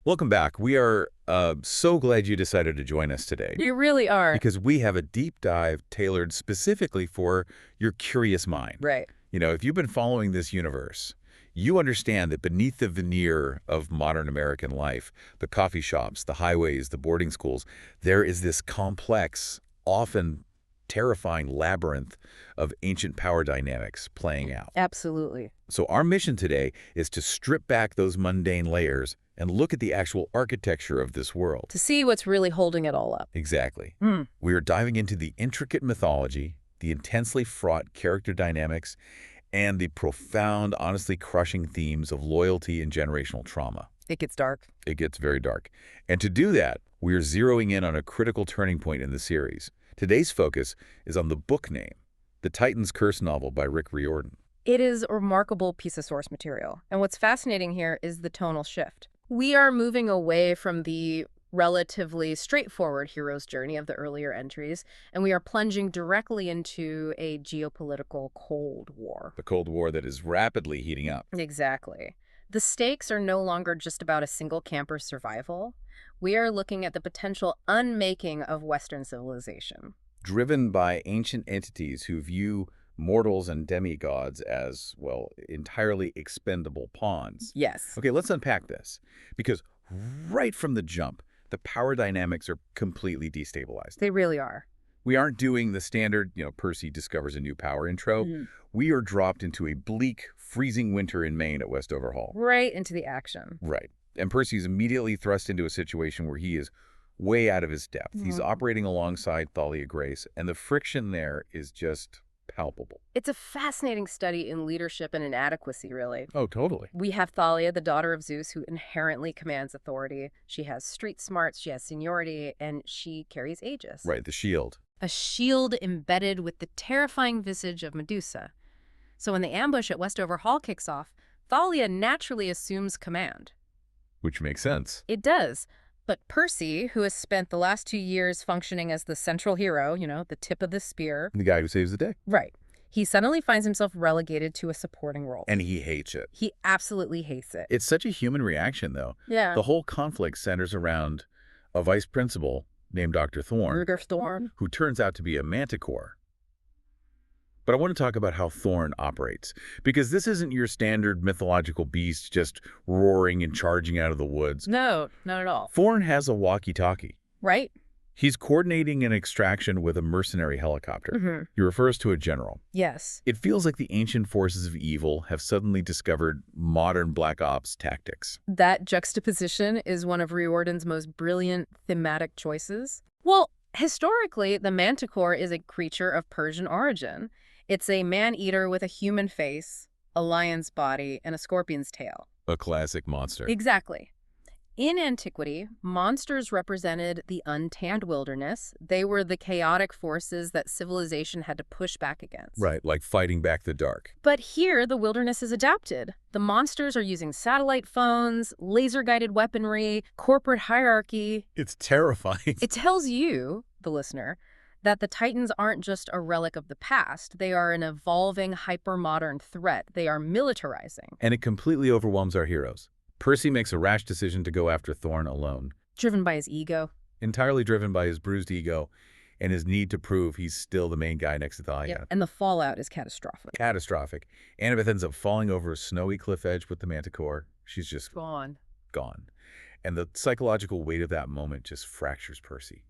Welcome back. We are so glad you decided to join us today You really are. because we have a deep dive tailored specifically for your curious mind. Right. If you've been following this universe, you understand that beneath the veneer of modern American life, the coffee shops, the highways, the boarding schools, there is this complex, often terrifying labyrinth of ancient power dynamics playing out. Absolutely. So our mission today is to strip back those mundane layers and look at the actual architecture of this world. To see what's really holding it all up. Exactly. Mm. We are diving into the intricate mythology, the intensely fraught character dynamics, and the profound, honestly crushing themes of loyalty and generational trauma. It gets dark. It gets very dark. And to do that, we are zeroing in on a critical turning point in the series. Today's focus is on the book name, The Titan's Curse novel by Riordan. It is a remarkable piece of source material. And what's fascinating here is the tonal shift. We are moving away from the relatively straightforward hero's journey of the earlier entries, and we are plunging directly into a geopolitical Cold War. The Cold War that is rapidly heating up. Exactly. The stakes are no longer just about a single camper's survival. We are looking at the potential unmaking of Western civilization. Driven by ancient entities who view mortals and demigods as, well, entirely expendable pawns. Yes. Okay, let's unpack this. Because right from the jump, the power dynamics are completely destabilized. They really are. We aren't doing the standard, Percy discovers a new power intro. We are dropped into a bleak, freezing winter in Maine at Westover Hall. Right into the action. Right. And Percy's immediately thrust into a situation where he is way out of his depth. He's operating alongside Thalia Grace, and the friction there is just palpable. It's a fascinating study in leadership and inadequacy, really. Oh, totally. We have Thalia, the daughter of Zeus, who inherently commands authority. She has street smarts, she has seniority, and she carries Aegis. Right, the shield. A shield embedded with the terrifying visage of Medusa. So when the ambush at Westover Hall kicks off, Thalia naturally assumes command. Which makes sense. It does. But Percy, who has spent the last 2 years functioning as the central hero, the tip of the spear. The guy who saves the day. Right. He suddenly finds himself relegated to a supporting role. And he hates it. He absolutely hates it. It's such a human reaction, though. Yeah. The whole conflict centers around a vice principal named Dr. Thorne, who turns out to be a manticore. But I want to talk about how Thorne operates, because this isn't your standard mythological beast just roaring and charging out of the woods. No, not at all. Thorne has a walkie-talkie. Right? He's coordinating an extraction with a mercenary helicopter. He refers to a general. Yes. It feels like the ancient forces of evil have suddenly discovered modern Black Ops tactics. That juxtaposition is one of Riordan's most brilliant thematic choices. Well, historically, the manticore is a creature of Persian origin. It's a man-eater with a human face, a lion's body, and a scorpion's tail. A classic monster. Exactly. In antiquity, monsters represented the untanned wilderness. They were the chaotic forces that civilization had to push back against. Right, like fighting back the dark. But here, the wilderness is adapted. The monsters are using satellite phones, laser-guided weaponry, corporate hierarchy. It's terrifying. It tells you, the listener, that the Titans aren't just a relic of the past. They are an evolving, hyper-modern threat. They are militarizing. And it completely overwhelms our heroes. Percy makes a rash decision to go after Thorne alone. Driven by his ego. Entirely driven by his bruised ego and his need to prove he's still the main guy next to Thalia. Yep. And the fallout is catastrophic. Catastrophic. Annabeth ends up falling over a snowy cliff edge with the manticore. She's just Gone. And the psychological weight of that moment just fractures Percy.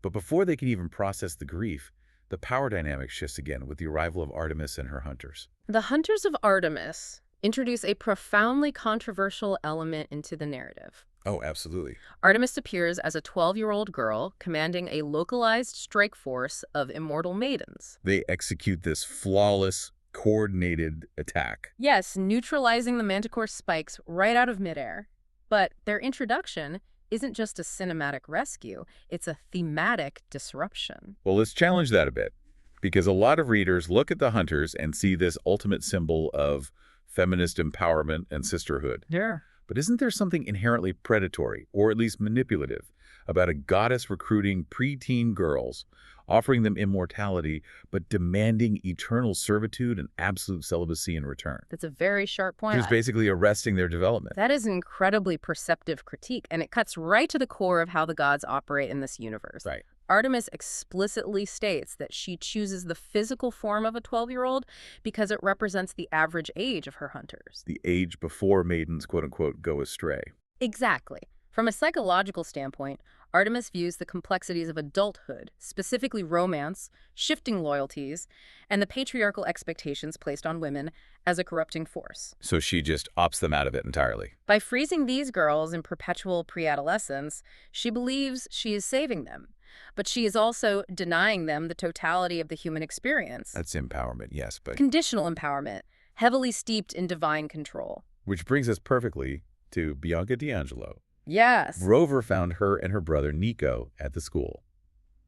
But before they can even process the grief, the power dynamic shifts again with the arrival of Artemis and her hunters. The Hunters of Artemis introduce a profoundly controversial element into the narrative. Oh, absolutely. Artemis appears as a 12-year-old girl commanding a localized strike force of immortal maidens. They execute this flawless, coordinated attack. Yes, neutralizing the manticore spikes right out of midair. But their introduction isn't just a cinematic rescue, it's a thematic disruption. Well, let's challenge that a bit, because a lot of readers look at the hunters and see this ultimate symbol of feminist empowerment and sisterhood. Yeah. But isn't there something inherently predatory, or at least manipulative, about a goddess recruiting preteen girls, offering them immortality, but demanding eternal servitude and absolute celibacy in return? That's a very sharp point. Just basically arresting their development. That is an incredibly perceptive critique, and it cuts right to the core of how the gods operate in this universe. Right. Artemis explicitly states that she chooses the physical form of a 12-year-old because it represents the average age of her hunters. The age before maidens, quote-unquote, go astray. Exactly. From a psychological standpoint, Artemis views the complexities of adulthood, specifically romance, shifting loyalties, and the patriarchal expectations placed on women as a corrupting force. So she just opts them out of it entirely. By freezing these girls in perpetual pre-adolescence, she believes she is saving them. But she is also denying them the totality of the human experience. That's empowerment, yes, but... Conditional empowerment, heavily steeped in divine control. Which brings us perfectly to Bianca D'Angelo. Yes. Rover found her and her brother Nico at the school.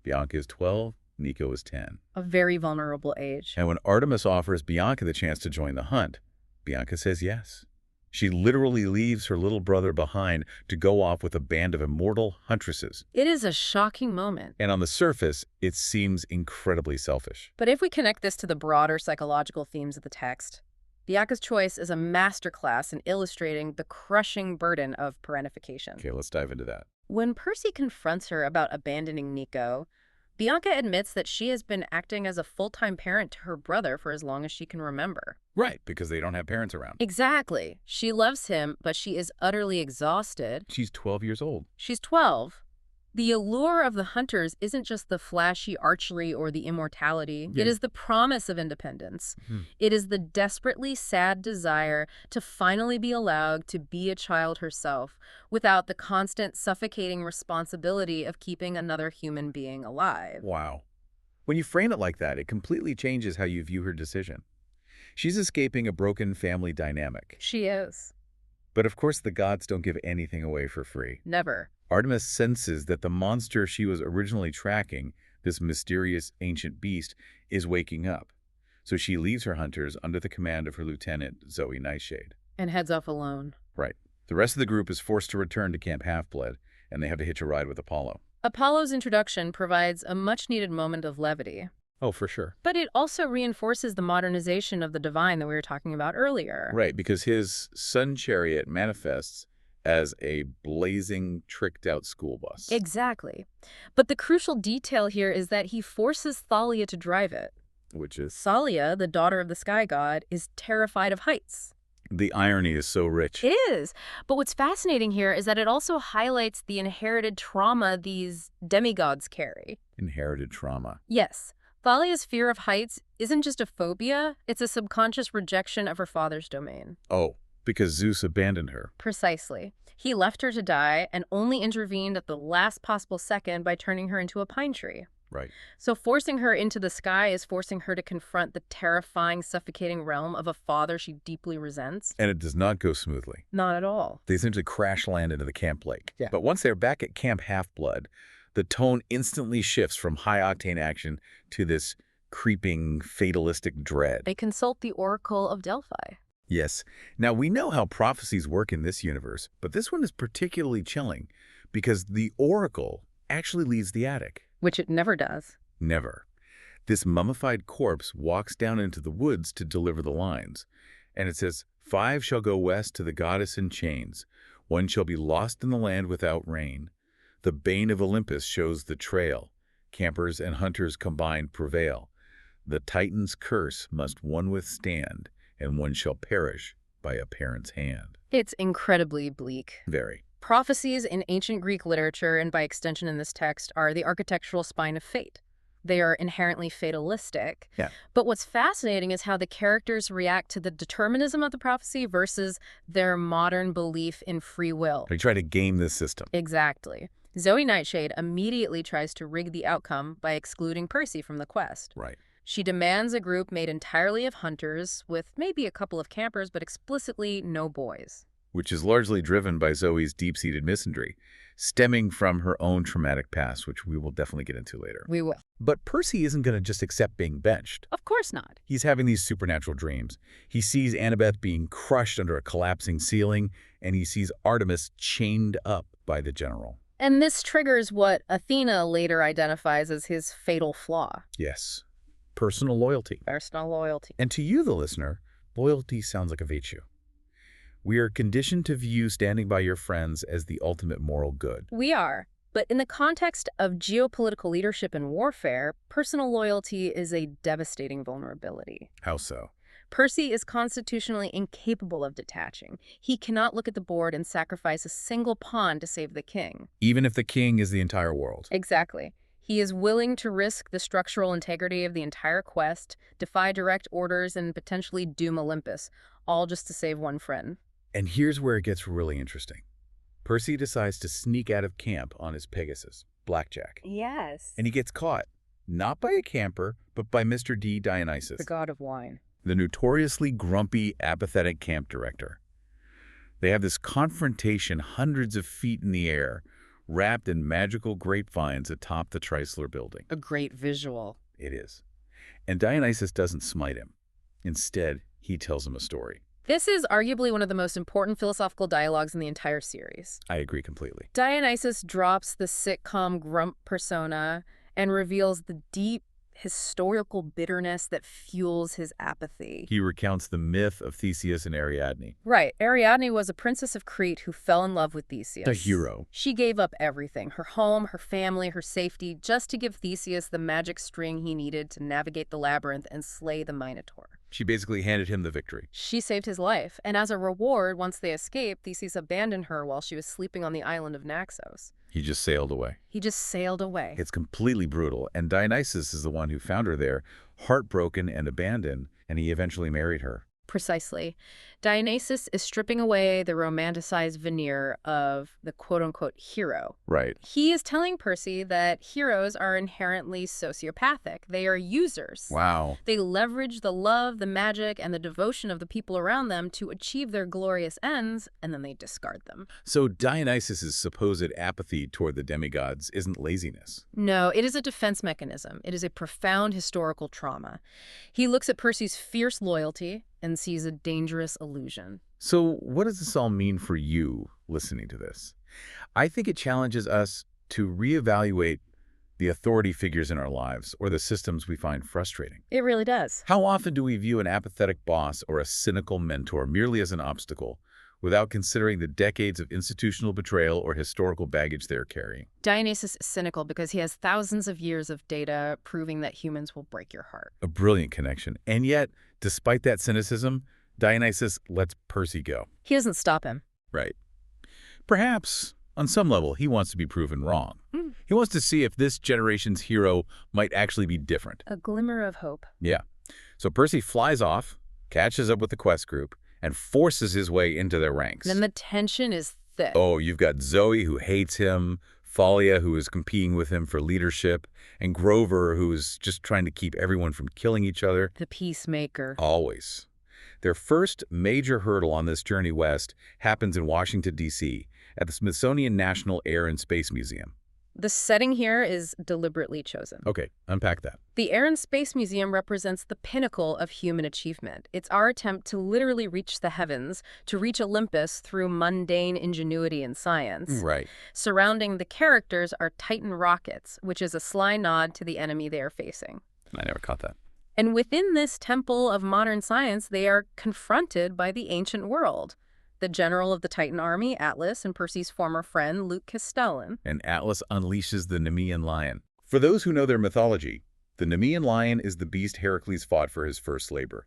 Bianca is 12, Nico is 10. A very vulnerable age. And when Artemis offers Bianca the chance to join the hunt, Bianca says yes. She literally leaves her little brother behind to go off with a band of immortal huntresses. It is a shocking moment. And on the surface, it seems incredibly selfish. But if we connect this to the broader psychological themes of the text, Bianca's choice is a masterclass in illustrating the crushing burden of parentification. Okay, let's dive into that. When Percy confronts her about abandoning Nico, Bianca admits that she has been acting as a full-time parent to her brother for as long as she can remember. Right, because they don't have parents around. Exactly. She loves him, but she is utterly exhausted. She's 12 years old. She's 12. The allure of the hunters isn't just the flashy archery or the immortality. Yeah. It is the promise of independence. It is the desperately sad desire to finally be allowed to be a child herself without the constant suffocating responsibility of keeping another human being alive. Wow. When you frame it like that, it completely changes how you view her decision. She's escaping a broken family dynamic. She is. But of course, the gods don't give anything away for free. Never. Artemis senses that the monster she was originally tracking, this mysterious ancient beast, is waking up. So she leaves her hunters under the command of her lieutenant, Zoe Nightshade. And heads off alone. Right. The rest of the group is forced to return to Camp Half-Blood, and they have to hitch a ride with Apollo. Apollo's introduction provides a much-needed moment of levity. Oh, for sure. But it also reinforces the modernization of the divine that we were talking about earlier. Right, because his sun chariot manifests as a blazing, tricked-out school bus. Exactly. But the crucial detail here is that he forces Thalia to drive it. Which is... Thalia, the daughter of the sky god, is terrified of heights. The irony is so rich. It is. But what's fascinating here is that it also highlights the inherited trauma these demigods carry. Inherited trauma. Yes. Thalia's fear of heights isn't just a phobia, it's a subconscious rejection of her father's domain. Oh, because Zeus abandoned her. Precisely. He left her to die and only intervened at the last possible second by turning her into a pine tree. Right. So forcing her into the sky is forcing her to confront the terrifying, suffocating realm of a father she deeply resents. And it does not go smoothly. Not at all. They essentially crash land into the camp lake. Yeah. But once they're back at Camp Half-Blood, the tone instantly shifts from high-octane action to this creeping, fatalistic dread. They consult the Oracle of Delphi. Yes. Now, we know how prophecies work in this universe, but this one is particularly chilling because the Oracle actually leaves the attic. Which it never does. Never. This mummified corpse walks down into the woods to deliver the lines. And it says, 5 shall go west to the goddess in chains. 1 shall be lost in the land without rain. The bane of Olympus shows the trail. Campers and hunters combined prevail. The Titan's curse must one withstand, and 1 shall perish by a parent's hand. It's incredibly bleak. Very. Prophecies in ancient Greek literature, and by extension in this text, are the architectural spine of fate. They are inherently fatalistic. Yeah. But what's fascinating is how the characters react to the determinism of the prophecy versus their modern belief in free will. They try to game this system. Exactly. Zoe Nightshade immediately tries to rig the outcome by excluding Percy from the quest. Right. She demands a group made entirely of hunters, with maybe a couple of campers, but explicitly no boys. which is largely driven by Zoe's deep-seated misandry, stemming from her own traumatic past, which we will definitely get into later. We will. But Percy isn't going to just accept being benched. Of course not. He's having these supernatural dreams. He sees Annabeth being crushed under a collapsing ceiling, and he sees Artemis chained up by the general. And this triggers what Athena later identifies as his fatal flaw. Yes, personal loyalty. Personal loyalty. And to you, the listener, loyalty sounds like a virtue. We are conditioned to view standing by your friends as the ultimate moral good. We are. But in the context of geopolitical leadership and warfare, personal loyalty is a devastating vulnerability. How so? Percy is constitutionally incapable of detaching. He cannot look at the board and sacrifice a single pawn to save the king. Even if the king is the entire world. Exactly. He is willing to risk the structural integrity of the entire quest, defy direct orders, and potentially doom Olympus, all just to save one friend. And here's where it gets really interesting. Percy decides to sneak out of camp on his Pegasus, Blackjack. Yes. And he gets caught, not by a camper, but by Mr. D. Dionysus, The god of wine. the notoriously grumpy, apathetic camp director. They have this confrontation hundreds of feet in the air, wrapped in magical grapevines atop the Chrysler building. A great visual. It is. And Dionysus doesn't smite him. Instead, he tells him a story. This is arguably one of the most important philosophical dialogues in the entire series. I agree completely. Dionysus drops the sitcom grump persona and reveals the deep historical bitterness that fuels his apathy. He recounts the myth of Theseus and Ariadne. Right. Ariadne was a princess of Crete who fell in love with Theseus. The hero. She gave up everything, her home, her family, her safety, just to give Theseus the magic string he needed to navigate the labyrinth and slay the Minotaur. She basically handed him the victory. She saved his life, and as a reward, once they escaped, Theseus abandoned her while she was sleeping on the island of Naxos. He just sailed away. He just sailed away. It's completely brutal, and Dionysus is the one who found her there, heartbroken and abandoned, and he eventually married her. Precisely. Dionysus is stripping away the romanticized veneer of the quote-unquote hero. Right. He is telling Percy that heroes are inherently sociopathic. They are users. Wow. They leverage the love, the magic, and the devotion of the people around them to achieve their glorious ends, and then they discard them. So Dionysus's supposed apathy toward the demigods isn't laziness. No, it is a defense mechanism. It is a profound historical trauma. He looks at Percy's fierce loyalty and sees a dangerous illusion. So what does this all mean for you listening to this? I think it challenges us to reevaluate the authority figures in our lives or the systems we find frustrating. It really does. How often do we view an apathetic boss or a cynical mentor merely as an obstacle without considering the decades of institutional betrayal or historical baggage they're carrying? Dionysus is cynical because he has thousands of years of data proving that humans will break your heart. A brilliant connection. And yet, despite that cynicism, Dionysus lets Percy go. He doesn't stop him. Right. Perhaps, on some level, he wants to be proven wrong. He wants to see if this generation's hero might actually be different. A glimmer of hope. Yeah. So Percy flies off, catches up with the quest group, and forces his way into their ranks. Then the tension is thick. Oh, you've got Zoe, who hates him, Thalia, who is competing with him for leadership, and Grover, who is just trying to keep everyone from killing each other. The peacemaker. Always. Their first major hurdle on this journey west happens in Washington, D.C., at the Smithsonian National Air and Space Museum. The setting here is deliberately chosen. Okay, unpack that. The Air and Space Museum represents the pinnacle of human achievement. It's our attempt to literally reach the heavens, to reach Olympus through mundane ingenuity and science. Right. Surrounding the characters are Titan rockets, which is a sly nod to the enemy they are facing. I never caught that. And within this temple of modern science, they are confronted by the ancient world. The general of the Titan army, Atlas, and Percy's former friend, Luke Castellan. And Atlas unleashes the Nemean lion. For those who know their mythology, the Nemean lion is the beast Heracles fought for his first labor.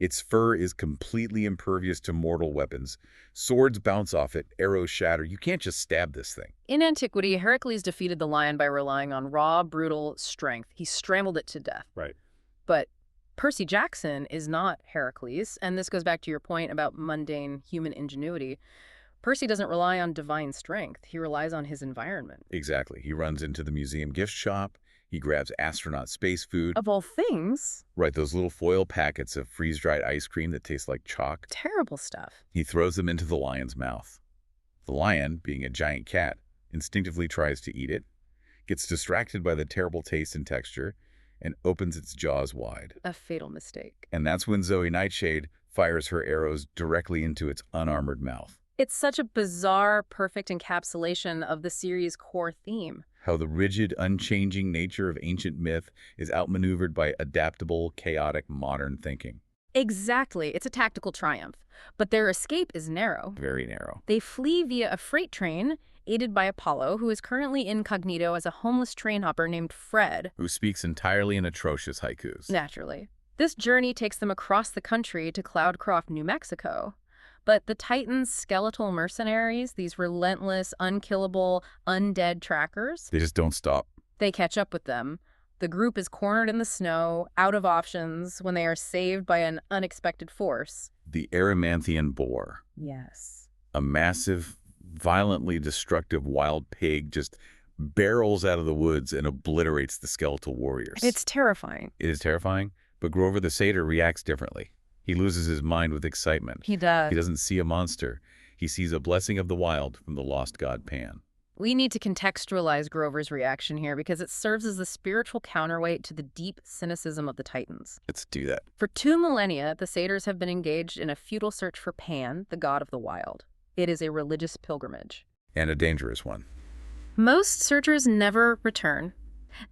Its fur is completely impervious to mortal weapons. Swords bounce off it, arrows shatter. You can't just stab this thing. In antiquity, Heracles defeated the lion by relying on raw, brutal strength. He strangled it to death. Right. But Percy Jackson is not Heracles, and this goes back to your point about mundane human ingenuity. Percy doesn't rely on divine strength. He relies on his environment. Exactly. He runs into the museum gift shop. He grabs astronaut space food, Of all things, right, those little foil packets of freeze-dried ice cream that taste like chalk. terrible stuff. He throws them into the lion's mouth. The lion, being a giant cat, instinctively tries to eat it, gets distracted by the terrible taste and texture, and opens its jaws wide. A fatal mistake. And that's when Zoe Nightshade fires her arrows directly into its unarmored mouth. It's such a bizarre, perfect encapsulation of the series' core theme. How the rigid, unchanging nature of ancient myth is outmaneuvered by adaptable, chaotic, modern thinking. Exactly. It's a tactical triumph. But their escape is narrow. Very narrow. They flee via a freight train, aided by Apollo, who is currently incognito as a homeless train hopper named Fred. Who speaks entirely in atrocious haikus. Naturally. This journey takes them across the country to Cloudcroft, New Mexico. But the Titans' skeletal mercenaries, these relentless, unkillable, undead trackers, They just don't stop. they catch up with them. The group is cornered in the snow, out of options, when they are saved by an unexpected force. The Erymanthian boar. Yes. A massive, violently destructive wild pig just barrels out of the woods and obliterates the skeletal warriors. It's terrifying. It is terrifying, but Grover the satyr reacts differently. He loses his mind with excitement. He does. He doesn't see a monster. He sees a blessing of the wild from the lost god Pan. We need to contextualize Grover's reaction here because it serves as the spiritual counterweight to the deep cynicism of the Titans. Let's do that. For 2 millennia, the satyrs have been engaged in a futile search for Pan, the god of the wild. It is a religious pilgrimage. And a dangerous one. Most searchers never return.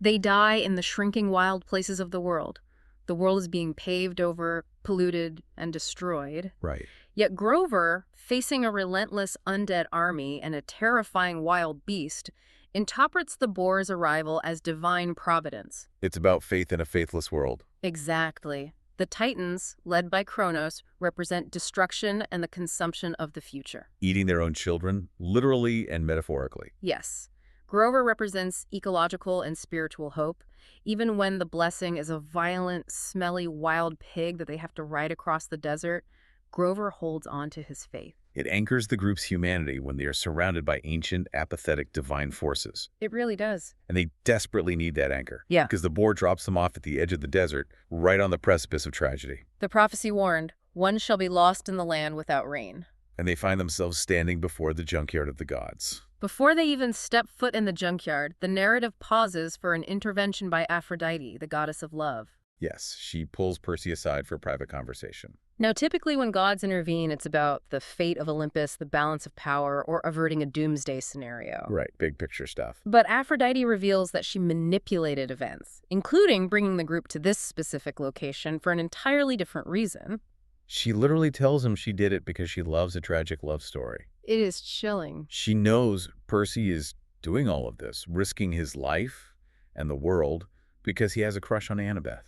They die in the shrinking wild places of the world. The world is being paved over, polluted, and destroyed. Right. Yet Grover, facing a relentless undead army and a terrifying wild beast, interprets the boar's arrival as divine providence. It's about faith in a faithless world. Exactly. The Titans, led by Kronos, represent destruction and the consumption of the future. Eating their own children, literally and metaphorically. Yes. Grover represents ecological and spiritual hope, even when the blessing is a violent, smelly, wild pig that they have to ride across the desert. Grover holds on to his faith. It anchors the group's humanity when they are surrounded by ancient, apathetic, divine forces. It really does. And they desperately need that anchor. Yeah. Because the boar drops them off at the edge of the desert, right on the precipice of tragedy. The prophecy warned, one shall be lost in the land without rain. And they find themselves standing before the junkyard of the gods. Before they even step foot in the junkyard, the narrative pauses for an intervention by Aphrodite, the goddess of love. Yes, she pulls Percy aside for a private conversation. Now, typically when gods intervene, it's about the fate of Olympus, the balance of power, or averting a doomsday scenario. Right, big picture stuff. But Aphrodite reveals that she manipulated events, including bringing the group to this specific location for an entirely different reason. She literally tells him she did it because she loves a tragic love story. It is chilling. She knows Percy is doing all of this, risking his life and the world because he has a crush on Annabeth.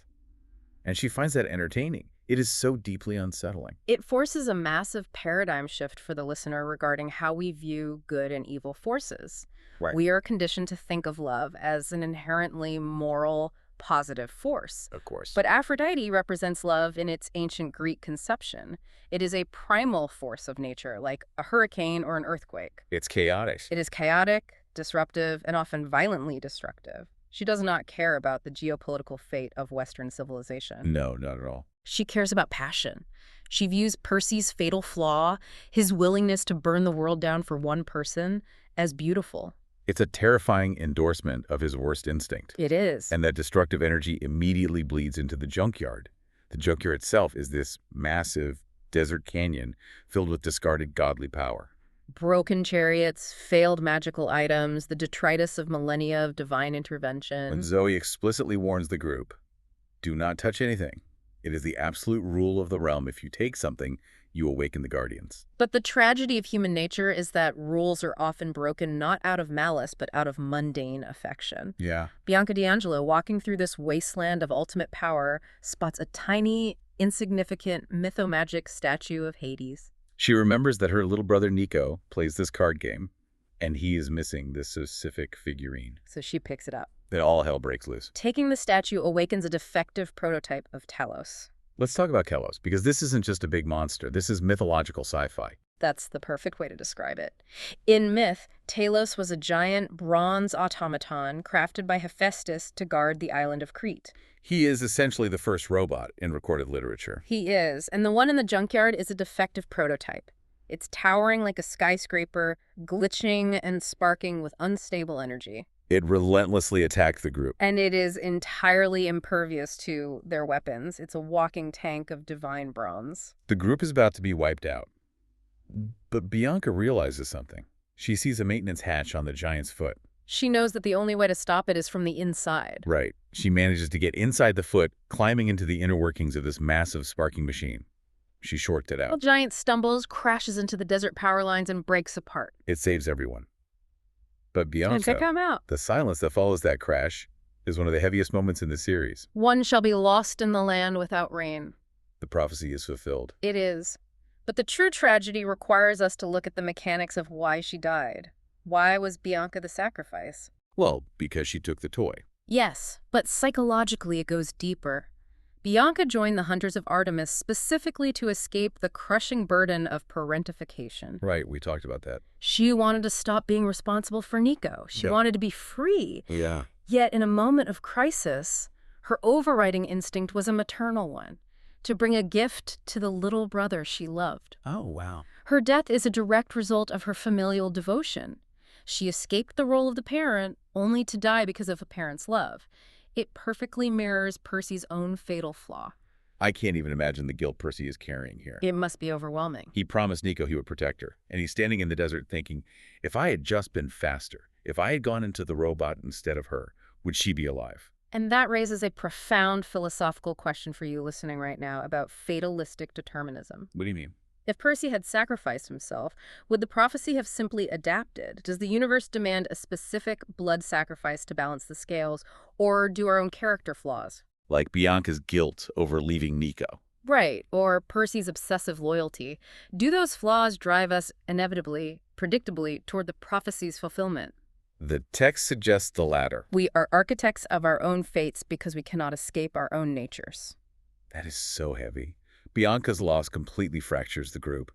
And she finds that entertaining. It is so deeply unsettling. It forces a massive paradigm shift for the listener regarding how we view good and evil forces. Right. We are conditioned to think of love as an inherently moral, positive force. Of course. But Aphrodite represents love in its ancient Greek conception. It is a primal force of nature, like a hurricane or an earthquake. It's chaotic. It is chaotic, disruptive, and often violently destructive. She does not care about the geopolitical fate of Western civilization. No, not at all. She cares about passion. She views Percy's fatal flaw, his willingness to burn the world down for one person, as beautiful. It's a terrifying endorsement of his worst instinct. It is. And that destructive energy immediately bleeds into the junkyard. The junkyard itself is this massive desert canyon filled with discarded godly power. Broken chariots, failed magical items, the detritus of millennia of divine intervention. When Zoe explicitly warns the group, do not touch anything. It is the absolute rule of the realm. If you take something, you awaken the guardians. But the tragedy of human nature is that rules are often broken not out of malice, but out of mundane affection. Yeah. Bianca D'Angelo, walking through this wasteland of ultimate power, spots a tiny, insignificant mythomagic statue of Hades. She remembers that her little brother Nico plays this card game, and he is missing this specific figurine. So she picks it up. Then all hell breaks loose. Taking the statue awakens a defective prototype of Talos. Let's talk about Kelos, because this isn't just a big monster. This is mythological sci-fi. That's the perfect way to describe it. In myth, Talos was a giant bronze automaton crafted by Hephaestus to guard the island of Crete. He is essentially the first robot in recorded literature. He is, and the one in the junkyard is a defective prototype. It's towering like a skyscraper, glitching and sparking with unstable energy. It relentlessly attacked the group. And it is entirely impervious to their weapons. It's a walking tank of divine bronze. The group is about to be wiped out. But Bianca realizes something. She sees a maintenance hatch on the giant's foot. She knows that the only way to stop it is from the inside. Right. She manages to get inside the foot, climbing into the inner workings of this massive sparking machine. She shorts it The out. giant stumbles, crashes into the desert power lines, and breaks apart. It saves everyone. But And Bianca, come out. the silence that follows that crash is one of the heaviest moments in the series. One shall be lost in the land without rain. The prophecy is fulfilled. It is. But the true tragedy requires us to look at the mechanics of why she died. Why was Bianca the sacrifice? Well, because she took the toy. Yes, but psychologically it goes deeper. Bianca joined the Hunters of Artemis specifically to escape the crushing burden of parentification. Right, we talked about that. She wanted to stop being responsible for Nico. She Yep. wanted to be free. Yeah. Yet in a moment of crisis, her overriding instinct was a maternal one, to bring a gift to the little brother she loved. Oh, wow. Her death is a direct result of her familial devotion. She escaped the role of the parent, only to die because of a parent's love. It perfectly mirrors Percy's own fatal flaw. I can't even imagine the guilt Percy is carrying here. It must be overwhelming. He promised Nico he would protect her, and he's standing in the desert thinking, if I had just been faster, if I had gone into the robot instead of her, would she be alive? And that raises a profound philosophical question for you listening right now about fatalistic determinism. What do you mean? If Percy had sacrificed himself, would the prophecy have simply adapted? Does the universe demand a specific blood sacrifice to balance the scales, or do our own character flaws? Like Bianca's guilt over leaving Nico. Right, or Percy's obsessive loyalty. Do those flaws drive us inevitably, predictably, toward the prophecy's fulfillment? The text suggests the latter. We are architects of our own fates because we cannot escape our own natures. That is so heavy. Bianca's loss completely fractures the group.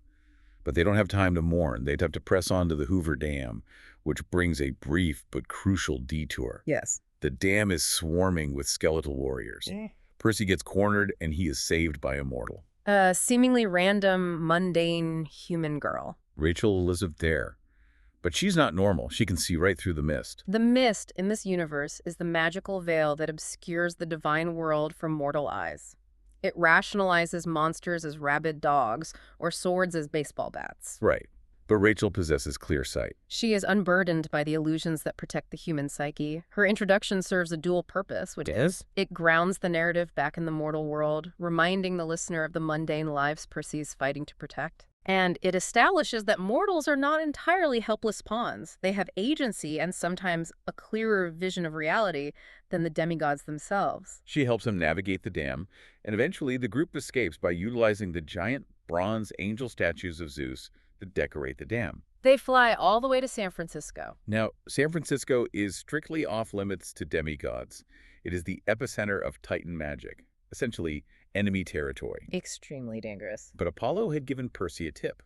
But they don't have time to mourn. They'd have to press on to the Hoover Dam, which brings a brief but crucial detour. Yes. The dam is swarming with skeletal warriors. Percy gets cornered, and he is saved by a mortal. A seemingly random, mundane human girl. Rachel Elizabeth Dare. But she's not normal. She can see right through the mist. The mist in this universe is the magical veil that obscures the divine world from mortal eyes. It rationalizes monsters as rabid dogs or swords as baseball bats. Right. But Rachel possesses clear sight. She is unburdened by the illusions that protect the human psyche. Her introduction serves a dual purpose, which is it grounds the narrative back in the mortal world, reminding the listener of the mundane lives Percy is fighting to protect. And it establishes that mortals are not entirely helpless pawns. They have agency and sometimes a clearer vision of reality than the demigods themselves. She helps him navigate the dam, and eventually the group escapes by utilizing the giant bronze angel statues of Zeus that decorate the dam. They fly all the way to San Francisco. Now, San Francisco is strictly off-limits to demigods. It is the epicenter of Titan magic, essentially enemy territory. Extremely dangerous. But Apollo had given Percy a tip.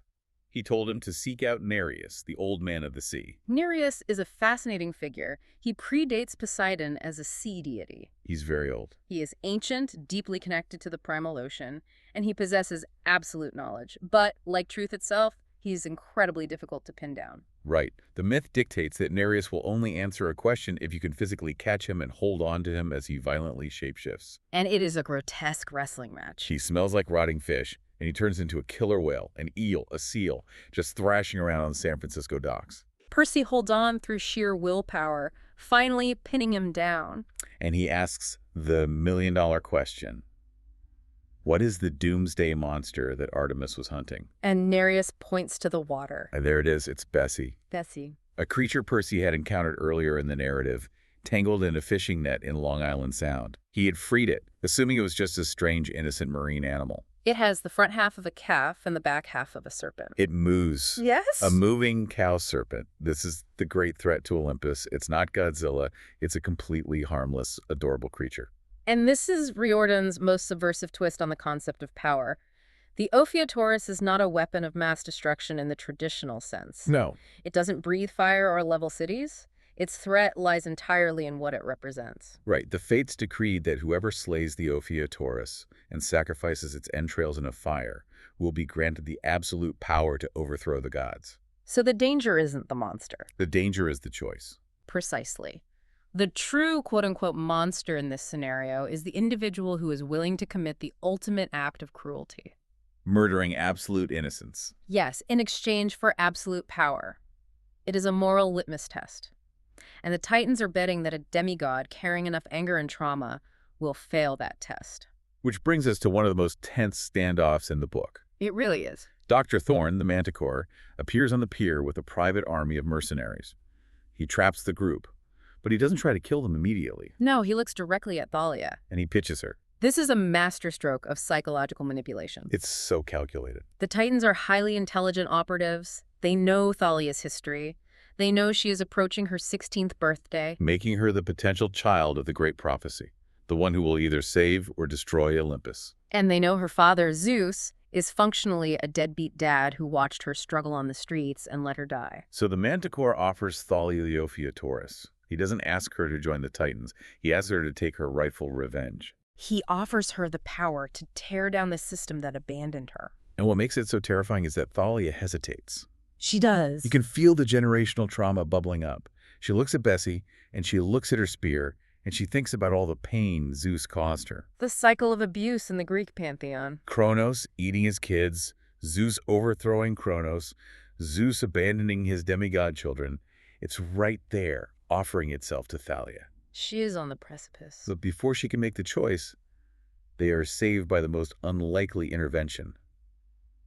He told him to seek out Nereus, the old man of the sea. Nereus is a fascinating figure. He predates Poseidon as a sea deity. He's very old. He is ancient, deeply connected to the primal ocean, and he possesses absolute knowledge. But, like truth itself, he's incredibly difficult to pin down. Right. The myth dictates that Nereus will only answer a question if you can physically catch him and hold on to him as he violently shapeshifts. And it is a grotesque wrestling match. He smells like rotting fish, and he turns into a killer whale, an eel, a seal, just thrashing around on the San Francisco docks. Percy holds on through sheer willpower, finally pinning him down. And he asks the million-dollar question. What is the doomsday monster that Artemis was hunting? And Nereus points to the water. There it is. It's Bessie. Bessie. A creature Percy had encountered earlier in the narrative, tangled in a fishing net in Long Island Sound. He had freed it, assuming it was just a strange, innocent marine animal. It has the front half of a calf and the back half of a serpent. It moves. Yes? A moving cow serpent. This is the great threat to Olympus. It's not Godzilla. It's a completely harmless, adorable creature. And this is Riordan's most subversive twist on the concept of power. The Ophiutorus is not a weapon of mass destruction in the traditional sense. No. It doesn't breathe fire or level cities. Its threat lies entirely in what it represents. Right. The fates decreed that whoever slays the Ophiutorus and sacrifices its entrails in a fire will be granted the absolute power to overthrow the gods. So the danger isn't the monster. The danger is the choice. Precisely. The true quote-unquote monster in this scenario is the individual who is willing to commit the ultimate act of cruelty. Murdering absolute innocence. Yes, in exchange for absolute power. It is a moral litmus test. And the Titans are betting that a demigod carrying enough anger and trauma will fail that test. Which brings us to one of the most tense standoffs in the book. It really is. Dr. Thorne, the Manticore, appears on the pier with a private army of mercenaries. He traps the group, but he doesn't try to kill them immediately. No, he looks directly at Thalia. And he pitches her. This is a masterstroke of psychological manipulation. It's so calculated. The Titans are highly intelligent operatives. They know Thalia's history. They know she is approaching her 16th birthday. Making her the potential child of the great prophecy, the one who will either save or destroy Olympus. And they know her father, Zeus, is functionally a deadbeat dad who watched her struggle on the streets and let her die. So the Manticore offers Thalia the Ophiutorus. He doesn't ask her to join the Titans. He asks her to take her rightful revenge. He offers her the power to tear down the system that abandoned her. And what makes it so terrifying is that Thalia hesitates. She does. You can feel the generational trauma bubbling up. She looks at Bessie, and she looks at her spear, and she thinks about all the pain Zeus caused her. The cycle of abuse in the Greek pantheon. Kronos eating his kids, Zeus overthrowing Kronos, Zeus abandoning his demigod children. It's right there, offering itself to Thalia. She is on the precipice. But before she can make the choice, they are saved by the most unlikely intervention.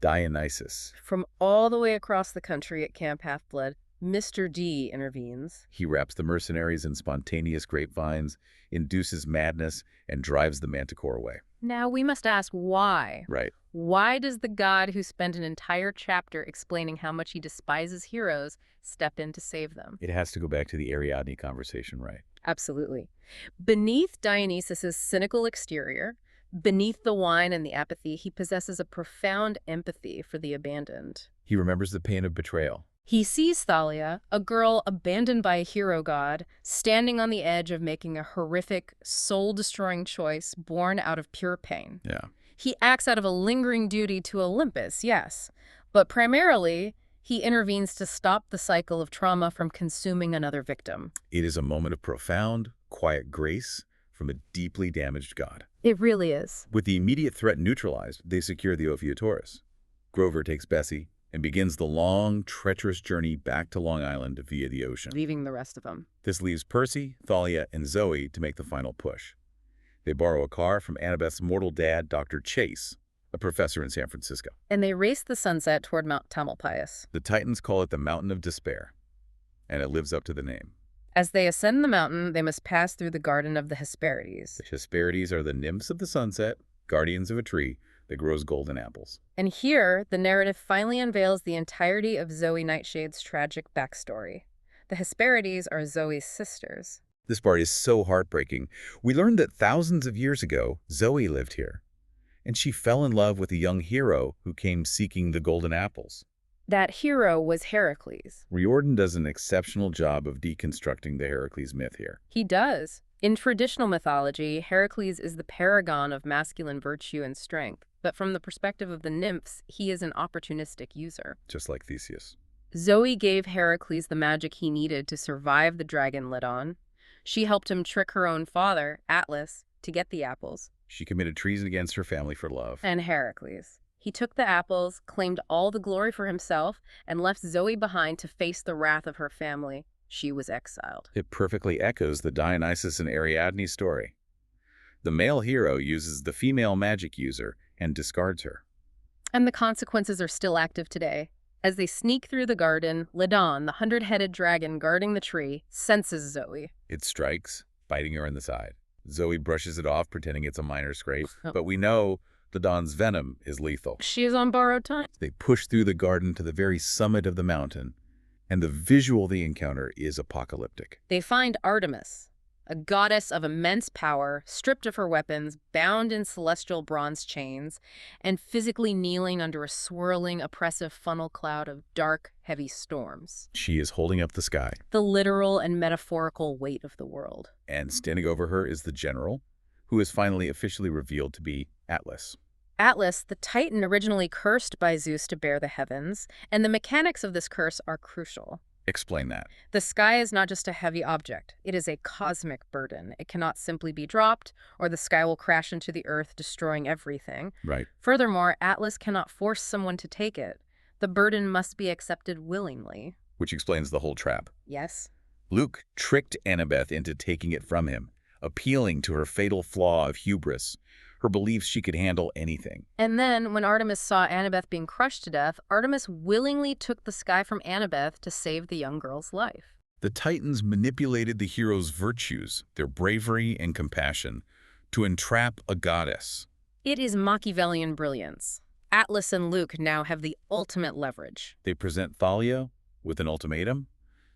Dionysus. From all the way across the country at Camp Half-Blood, Mr. D intervenes. He wraps the mercenaries in spontaneous grapevines, induces madness, and drives the Manticore away. Now we must ask why. Right. Why does the god who spent an entire chapter explaining how much he despises heroes step in to save them? It has to go back to the Ariadne conversation, right? Absolutely. Beneath Dionysus's cynical exterior, beneath the wine and the apathy, he possesses a profound empathy for the abandoned. He remembers the pain of betrayal. He sees Thalia, a girl abandoned by a hero god, standing on the edge of making a horrific, soul-destroying choice born out of pure pain. Yeah. He acts out of a lingering duty to Olympus, yes, but primarily, he intervenes to stop the cycle of trauma from consuming another victim. It is a moment of profound, quiet grace from a deeply damaged god. It really is. With the immediate threat neutralized, they secure the Ophiutorus. Grover takes Bessie and begins the long, treacherous journey back to Long Island via the ocean. Leaving the rest of them. This leaves Percy, Thalia, and Zoe to make the final push. They borrow a car from Annabeth's mortal dad, Dr. Chase, a professor in San Francisco. And they race the sunset toward Mount Tamalpais. The Titans call it the Mountain of Despair, and it lives up to the name. As they ascend the mountain, they must pass through the Garden of the Hesperides. The Hesperides are the nymphs of the sunset, guardians of a tree that grows golden apples. And here, the narrative finally unveils the entirety of Zoe Nightshade's tragic backstory. The Hesperides are Zoe's sisters. This part is so heartbreaking. We learned that thousands of years ago, Zoe lived here, and she fell in love with a young hero who came seeking the golden apples. That hero was Heracles. Riordan does an exceptional job of deconstructing the Heracles myth here. He does. In traditional mythology, Heracles is the paragon of masculine virtue and strength, but from the perspective of the nymphs, he is an opportunistic user. Just like Theseus. Zoe gave Heracles the magic he needed to survive the dragon Ledon. She helped him trick her own father, Atlas, to get the apples. She committed treason against her family for love. And Heracles. He took the apples, claimed all the glory for himself, and left Zoe behind to face the wrath of her family. She was exiled. It perfectly echoes the Dionysus and Ariadne story. The male hero uses the female magic user and discards her. And the consequences are still active today. As they sneak through the garden, Ledon, the 100-headed dragon guarding the tree, senses Zoe. It strikes, biting her in the side. Zoe brushes it off, pretending it's a minor scrape. Oh. But we know Ledon's venom is lethal. She is on borrowed time. They push through the garden to the very summit of the mountain, and the visual they encounter is apocalyptic. They find Artemis, a goddess of immense power, stripped of her weapons, bound in celestial bronze chains, and physically kneeling under a swirling, oppressive funnel cloud of dark, heavy storms. She is holding up the sky. The literal and metaphorical weight of the world. And standing over her is the general, who is finally officially revealed to be Atlas. Atlas, the Titan originally cursed by Zeus to bear the heavens, and the mechanics of this curse are crucial. Explain that. The sky is not just a heavy object. It is a cosmic burden. It cannot simply be dropped, or the sky will crash into the earth, destroying everything. Right. Furthermore, Atlas cannot force someone to take it. The burden must be accepted willingly. Which explains the whole trap. Yes? Luke tricked Annabeth into taking it from him, appealing to her fatal flaw of hubris, her beliefs she could handle anything. And then, when Artemis saw Annabeth being crushed to death, Artemis willingly took the sky from Annabeth to save the young girl's life. The Titans manipulated the heroes' virtues, their bravery and compassion, to entrap a goddess. It is Machiavellian brilliance. Atlas and Luke now have the ultimate leverage. They present Thalia with an ultimatum: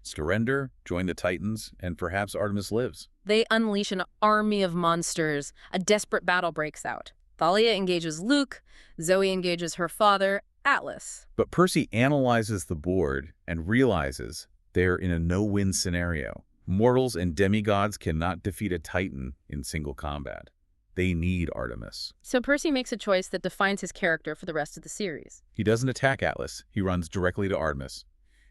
surrender, join the Titans, and perhaps Artemis lives. They unleash an army of monsters. A desperate battle breaks out. Thalia engages Luke, Zoe engages her father, Atlas. But Percy analyzes the board and realizes they're in a no-win scenario. Mortals and demigods cannot defeat a Titan in single combat. They need Artemis. So Percy makes a choice that defines his character for the rest of the series. He doesn't attack Atlas. He runs directly to Artemis,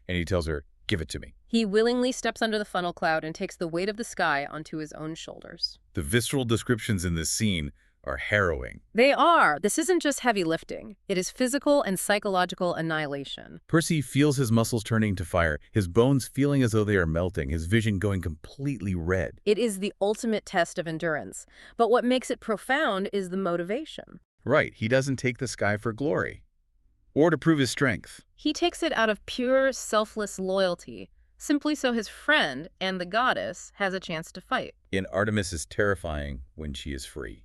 and he tells her, "Give it to me." He willingly steps under the funnel cloud and takes the weight of the sky onto his own shoulders. The visceral descriptions in this scene are harrowing. They are. This isn't just heavy lifting. It is physical and psychological annihilation. Percy feels his muscles turning to fire, his bones feeling as though they are melting, his vision going completely red. It is the ultimate test of endurance. But what makes it profound is the motivation. Right, he doesn't take the sky for glory or to prove his strength. He takes it out of pure, selfless loyalty, simply so his friend and the goddess has a chance to fight. And Artemis is terrifying when she is free.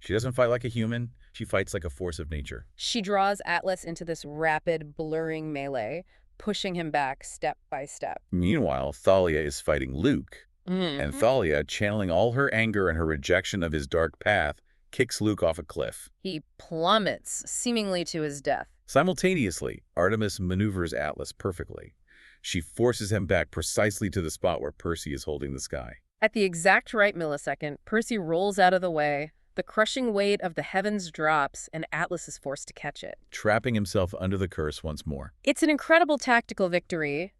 She doesn't fight like a human, she fights like a force of nature. She draws Atlas into this rapid, blurring melee, pushing him back step by step. Meanwhile, Thalia is fighting Luke, and Thalia, channeling all her anger and her rejection of his dark path, kicks Luke off a cliff. He plummets, seemingly to his death. Simultaneously, Artemis maneuvers Atlas perfectly. She forces him back precisely to the spot where Percy is holding the sky. At the exact right millisecond, Percy rolls out of the way. The crushing weight of the heavens drops, and Atlas is forced to catch it, trapping himself under the curse once more. It's an incredible tactical victory,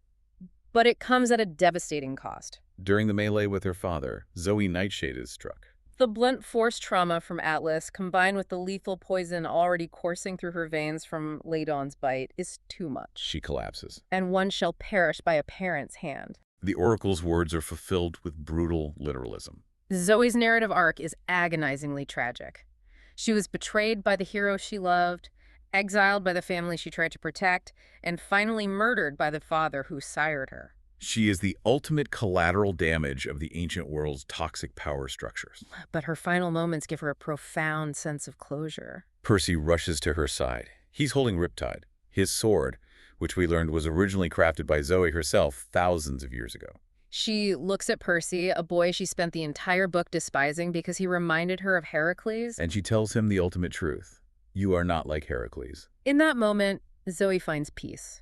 but it comes at a devastating cost. During the melee with her father, Zoe Nightshade is struck. The blunt force trauma from Atlas, combined with the lethal poison already coursing through her veins from Ladon's bite, is too much. She collapses. And one shall perish by a parent's hand. The oracle's words are fulfilled with brutal literalism. Zoe's narrative arc is agonizingly tragic. She was betrayed by the hero she loved, exiled by the family she tried to protect, and finally murdered by the father who sired her. She is the ultimate collateral damage of the ancient world's toxic power structures. But her final moments give her a profound sense of closure. Percy rushes to her side. He's holding Riptide, his sword, which we learned was originally crafted by Zoe herself thousands of years ago. She looks at Percy, a boy she spent the entire book despising because he reminded her of Heracles. And she tells him the ultimate truth. You are not like Heracles. In that moment, Zoe finds peace.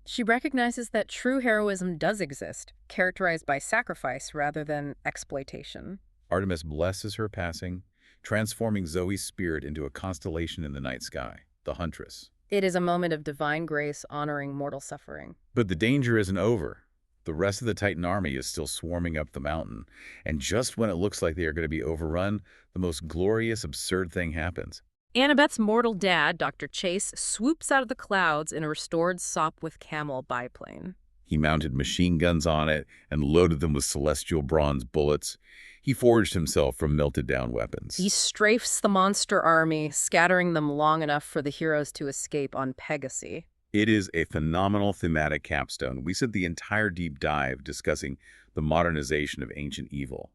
She recognizes that true heroism does exist, characterized by sacrifice rather than exploitation. Artemis blesses her passing, transforming Zoe's spirit into a constellation in the night sky, the Huntress. It is a moment of divine grace honoring mortal suffering. But the danger isn't over. The rest of the Titan army is still swarming up the mountain, and just when it looks like they are going to be overrun, the most glorious, absurd thing happens. Annabeth's mortal dad, Dr. Chase, swoops out of the clouds in a restored Sopwith Camel biplane. He mounted machine guns on it and loaded them with celestial bronze bullets. He forged himself from melted-down weapons. He strafes the monster army, scattering them long enough for the heroes to escape on Pegasus. It is a phenomenal thematic capstone. We spent the entire deep dive discussing the modernization of ancient evil.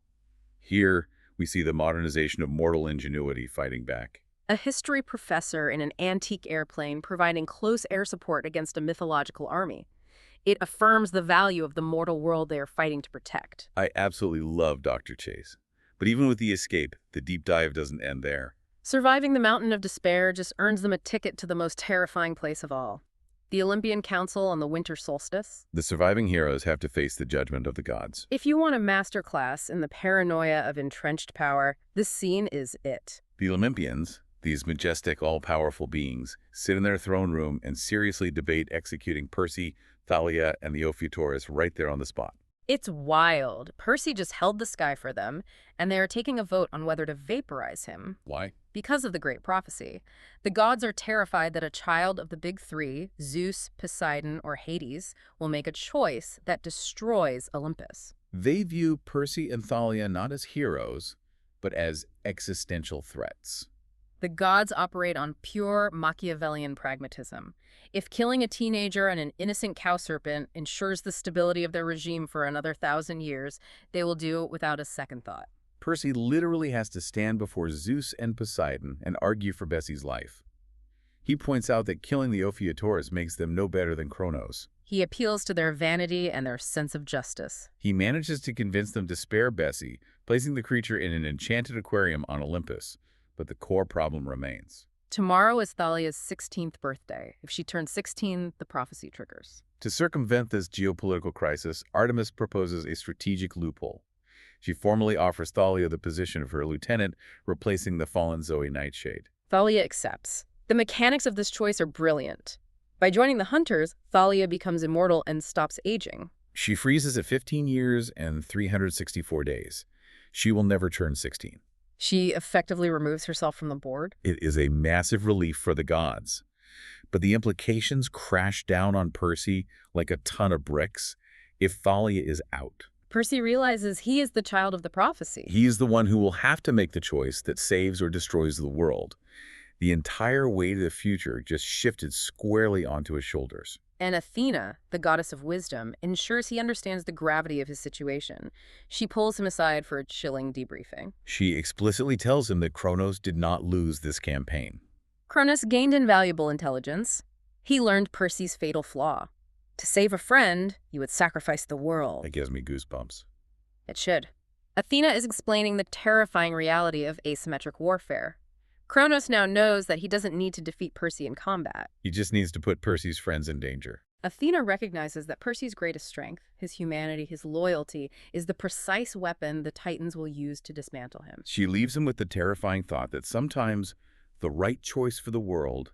Here, we see the modernization of mortal ingenuity fighting back. A history professor in an antique airplane providing close air support against a mythological army. It affirms the value of the mortal world they are fighting to protect. I absolutely love Dr. Chase. But even with the escape, the deep dive doesn't end there. Surviving the mountain of despair just earns them a ticket to the most terrifying place of all, the Olympian Council on the winter solstice. The surviving heroes have to face the judgment of the gods. If you want a masterclass in the paranoia of entrenched power, this scene is it. The Olympians, these majestic, all-powerful beings, sit in their throne room and seriously debate executing Percy, Thalia, and the Ophiuchus right there on the spot. It's wild. Percy just held the sky for them, and they are taking a vote on whether to vaporize him. Why? Because of the great prophecy. The gods are terrified that a child of the big three, Zeus, Poseidon, or Hades, will make a choice that destroys Olympus. They view Percy and Thalia not as heroes, but as existential threats. The gods operate on pure Machiavellian pragmatism. If killing a teenager and an innocent cow serpent ensures the stability of their regime for another 1,000 years, they will do it without a second thought. Percy literally has to stand before Zeus and Poseidon and argue for Bessie's life. He points out that killing the Ophiuchus makes them no better than Kronos. He appeals to their vanity and their sense of justice. He manages to convince them to spare Bessie, placing the creature in an enchanted aquarium on Olympus. But the core problem remains. Tomorrow is Thalia's 16th birthday. If she turns 16, the prophecy triggers. To circumvent this geopolitical crisis, Artemis proposes a strategic loophole. She formally offers Thalia the position of her lieutenant, replacing the fallen Zoe Nightshade. Thalia accepts. The mechanics of this choice are brilliant. By joining the Hunters, Thalia becomes immortal and stops aging. She freezes at 15 years and 364 days. She will never turn 16. She effectively removes herself from the board. It is a massive relief for the gods. But the implications crash down on Percy like a ton of bricks if Thalia is out. Percy realizes he is the child of the prophecy. He is the one who will have to make the choice that saves or destroys the world. The entire weight of the future just shifted squarely onto his shoulders. And Athena, the goddess of wisdom, ensures he understands the gravity of his situation. She pulls him aside for a chilling debriefing. She explicitly tells him that Kronos did not lose this campaign. Cronus gained invaluable intelligence. He learned Percy's fatal flaw. To save a friend, you would sacrifice the world. That gives me goosebumps. It should. Athena is explaining the terrifying reality of asymmetric warfare. Kronos now knows that he doesn't need to defeat Percy in combat. He just needs to put Percy's friends in danger. Athena recognizes that Percy's greatest strength, his humanity, his loyalty, is the precise weapon the Titans will use to dismantle him. She leaves him with the terrifying thought that sometimes the right choice for the world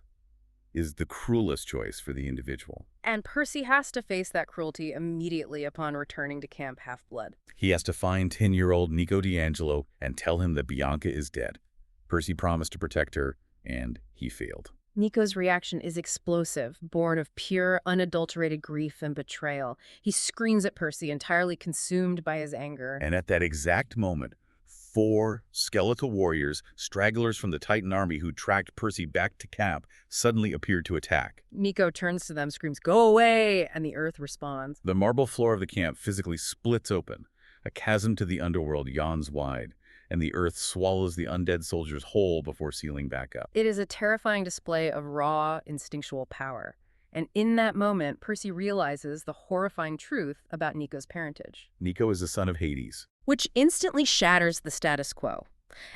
is the cruelest choice for the individual. And Percy has to face that cruelty immediately upon returning to Camp Half-Blood. He has to find 10-year-old Nico D'Angelo and tell him that Bianca is dead. Percy promised to protect her, and he failed. Nico's reaction is explosive, born of pure, unadulterated grief and betrayal. He screams at Percy, entirely consumed by his anger. And at that exact moment, 4 skeletal warriors, stragglers from the Titan army who tracked Percy back to camp, suddenly appeared to attack. Nico turns to them, screams, "Go away!" and the earth responds. The marble floor of the camp physically splits open. A chasm to the underworld yawns wide, and the earth swallows the undead soldiers whole before sealing back up. It is a terrifying display of raw, instinctual power. And in that moment, Percy realizes the horrifying truth about Nico's parentage. Nico is the son of Hades. Which instantly shatters the status quo.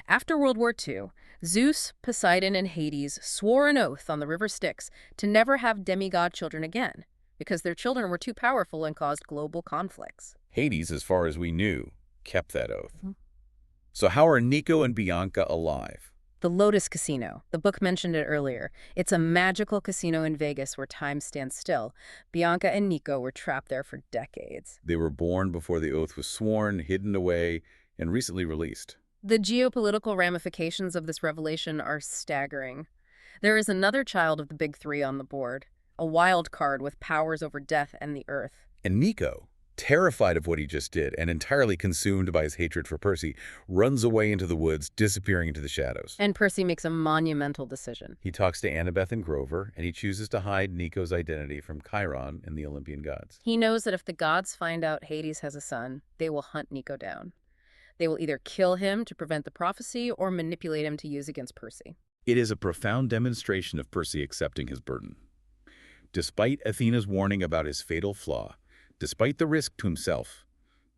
After World War II, Zeus, Poseidon, and Hades swore an oath on the river Styx to never have demigod children again, because their children were too powerful and caused global conflicts. Hades, as far as we knew, kept that oath. So how are Nico and Bianca alive? The Lotus Casino. The book mentioned it earlier. It's a magical casino in Vegas where time stands still. Bianca and Nico were trapped there for decades. They were born before the oath was sworn, hidden away, and recently released. The geopolitical ramifications of this revelation are staggering. There is another child of the big three on the board, a wild card with powers over death and the earth. And Nico, terrified of what he just did and entirely consumed by his hatred for Percy, runs away into the woods, disappearing into the shadows. And Percy makes a monumental decision. He talks to Annabeth and Grover, and he chooses to hide Nico's identity from Chiron and the Olympian gods. He knows that if the gods find out Hades has a son, they will hunt Nico down. They will either kill him to prevent the prophecy or manipulate him to use against Percy. It is a profound demonstration of Percy accepting his burden. Despite Athena's warning about his fatal flaw, despite the risk to himself,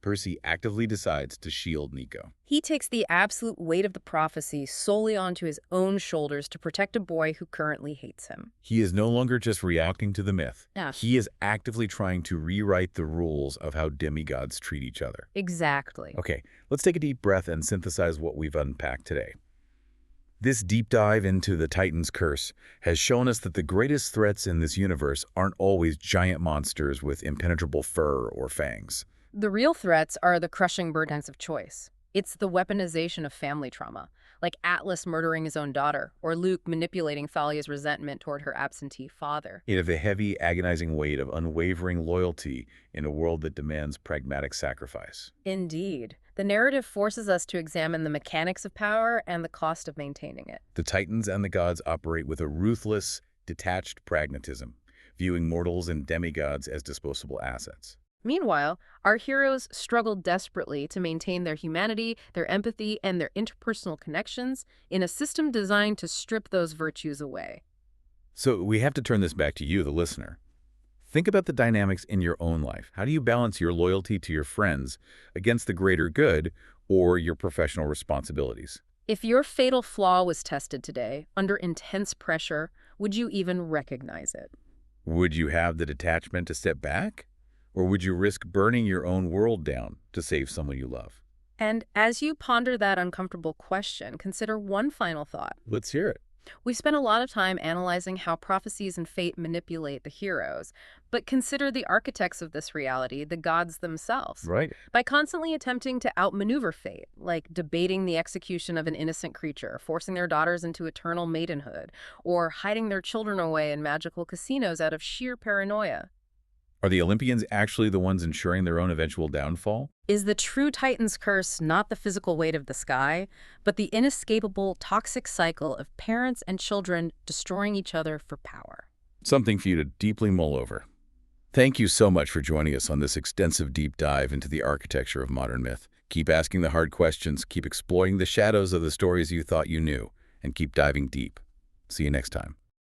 Percy actively decides to shield Nico. He takes the absolute weight of the prophecy solely onto his own shoulders to protect a boy who currently hates him. He is no longer just reacting to the myth. Yeah. He is actively trying to rewrite the rules of how demigods treat each other. Exactly. Okay, let's take a deep breath and synthesize what we've unpacked today. This deep dive into the Titan's curse has shown us that the greatest threats in this universe aren't always giant monsters with impenetrable fur or fangs. The real threats are the crushing burdens of choice. It's the weaponization of family trauma, like Atlas murdering his own daughter, or Luke manipulating Thalia's resentment toward her absentee father. It is the heavy, agonizing weight of unwavering loyalty in a world that demands pragmatic sacrifice. Indeed. The narrative forces us to examine the mechanics of power and the cost of maintaining it. The Titans and the gods operate with a ruthless, detached pragmatism, viewing mortals and demigods as disposable assets. Meanwhile, our heroes struggle desperately to maintain their humanity, their empathy, and their interpersonal connections in a system designed to strip those virtues away. So we have to turn this back to you, the listener. Think about the dynamics in your own life. How do you balance your loyalty to your friends against the greater good or your professional responsibilities? If your fatal flaw was tested today, under intense pressure, would you even recognize it? Would you have the detachment to step back? Or would you risk burning your own world down to save someone you love? And as you ponder that uncomfortable question, consider one final thought. Let's hear it. We spent a lot of time analyzing how prophecies and fate manipulate the heroes, but consider the architects of this reality, the gods themselves. Right. By constantly attempting to outmaneuver fate, like debating the execution of an innocent creature, forcing their daughters into eternal maidenhood, or hiding their children away in magical casinos out of sheer paranoia. Are the Olympians actually the ones ensuring their own eventual downfall? Is the true Titan's curse not the physical weight of the sky, but the inescapable toxic cycle of parents and children destroying each other for power? Something for you to deeply mull over. Thank you so much for joining us on this extensive deep dive into the architecture of modern myth. Keep asking the hard questions, keep exploring the shadows of the stories you thought you knew, and keep diving deep. See you next time.